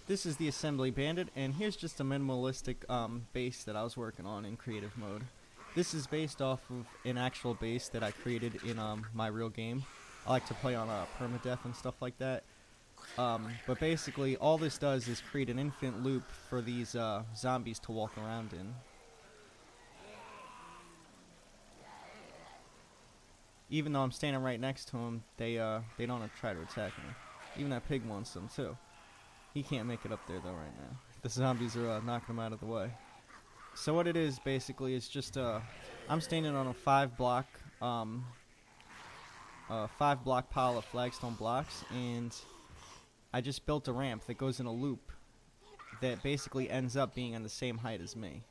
This is the Assembly Bandit, and here's just a minimalistic base that I was working on in creative mode. This is based off of an actual base that I created in my real game. I like to play on permadeath and stuff like that. But basically, all this does is create an infinite loop for these zombies to walk around in. Even though I'm standing right next to them, they don't try to attack me. Even that pig wants them too. He can't make it up there though right now. The zombies are knocking him out of the way. So what it is basically is just I'm standing on a 5-block pile of flagstone blocks, and I just built a ramp that goes in a loop that basically ends up being on the same height as me.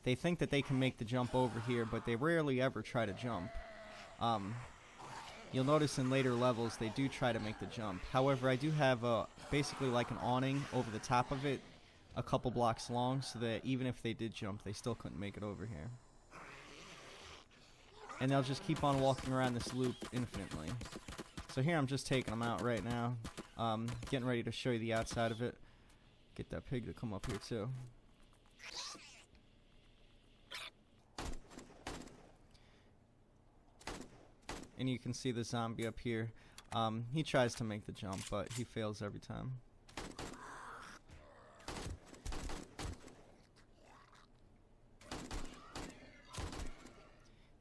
They think that they can make the jump over here, but they rarely ever try to jump. You'll notice in later levels they do try to make the jump. However, I do have basically like an awning over the top of it, a couple blocks long, so that even if they did jump, they still couldn't make it over here. And they'll just keep on walking around this loop infinitely. So here I'm just taking them out right now, getting ready to show you the outside of it. Get that pig to come up here too. And you can see the zombie up here. He tries to make the jump, but he fails every time.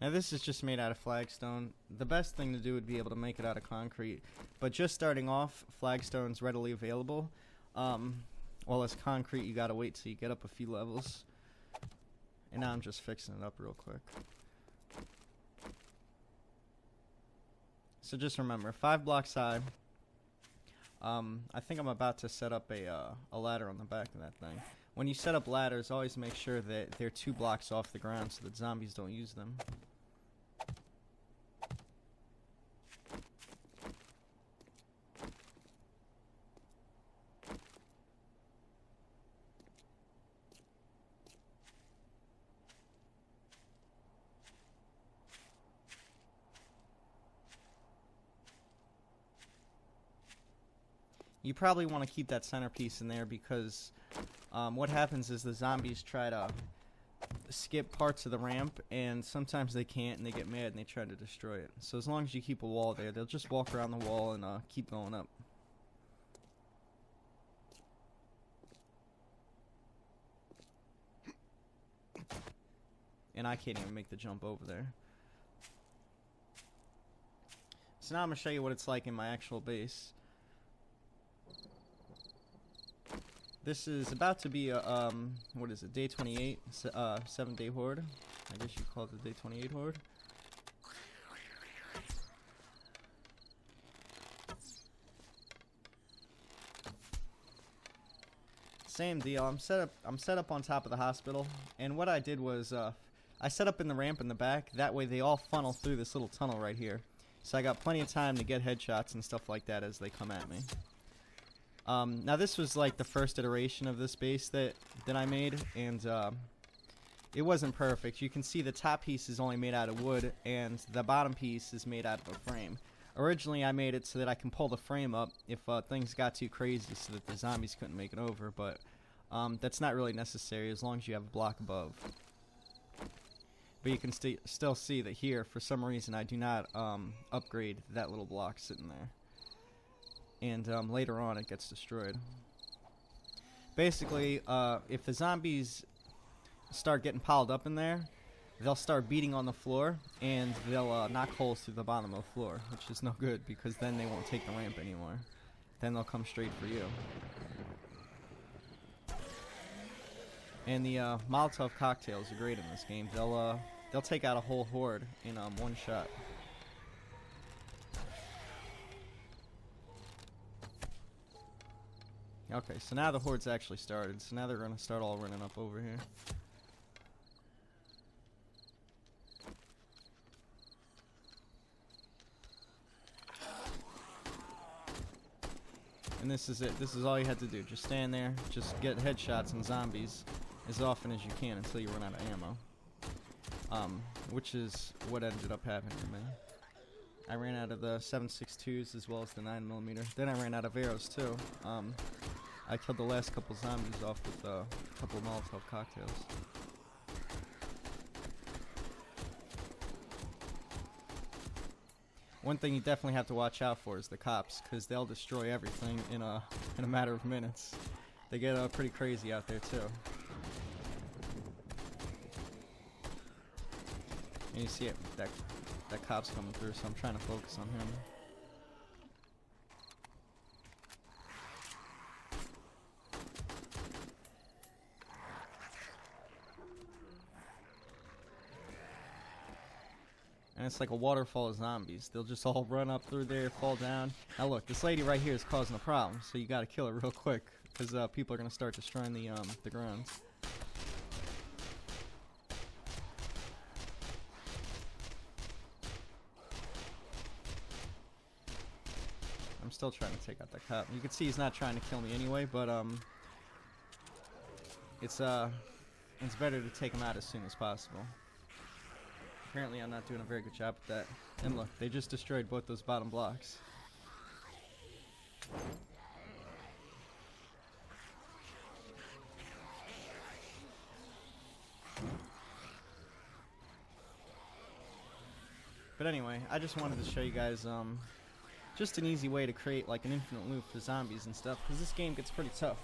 Now this is just made out of flagstone. The best thing to do would be able to make it out of concrete. But just starting off, flagstone's readily available. While as concrete, you gotta wait till you get up a few levels. And now I'm just fixing it up real quick. So just remember, 5 blocks high. I think I'm about to set up a ladder on the back of that thing. When you set up ladders, always make sure that they're 2 blocks off the ground so that zombies don't use them. You probably want to keep that centerpiece in there because what happens is the zombies try to skip parts of the ramp, and sometimes they can't and they get mad and they try to destroy it. So as long as you keep a wall there, they'll just walk around the wall and keep going up. And I can't even make the jump over there. So now I'm going to show you what it's like in my actual base. This is about to be a, what is it, day 28, 7-day horde. I guess you call it the day 28 horde. Same deal, I'm set up on top of the hospital, and what I did was, I set up in the ramp in the back, that way they all funnel through this little tunnel right here. So I got plenty of time to get headshots and stuff like that as they come at me. Now this was like the first iteration of this base that I made, and it wasn't perfect. You can see the top piece is only made out of wood, and the bottom piece is made out of a frame. Originally I made it so that I can pull the frame up if things got too crazy so that the zombies couldn't make it over, but that's not really necessary as long as you have a block above. But you can still see that here, for some reason, I do not upgrade that little block sitting there. And later on it gets destroyed. Basically, if the zombies start getting piled up in there, they'll start beating on the floor, and they'll knock holes through the bottom of the floor, which is no good because then they won't take the ramp anymore. Then they'll come straight for you. And the Molotov cocktails are great in this game. They'll take out a whole horde in one shot. Okay, so now the horde's actually started, so now they're going to start all running up over here. And this is it. This is all you had to do. Just stand there, just get headshots and zombies as often as you can until you run out of ammo. Which is what ended up happening to me. I ran out of the 7.62s as well as the 9mm. Then I ran out of arrows too. I killed the last couple zombies off with a couple of Molotov cocktails. One thing you definitely have to watch out for is the cops, because they'll destroy everything in a matter of minutes. They get pretty crazy out there too. And you see it, that cop's coming through, so I'm trying to focus on him. And it's like a waterfall of zombies. They'll just all run up through there, fall down. Now look, this lady right here is causing a problem, so you gotta kill her real quick, because people are gonna start destroying the grounds. I'm still trying to take out that cop. You can see he's not trying to kill me anyway, but it's better to take him out as soon as possible. Apparently I'm not doing a very good job with that. And look, they just destroyed both those bottom blocks. But anyway, I just wanted to show you guys just an easy way to create like an infinite loop for zombies and stuff, because this game gets pretty tough.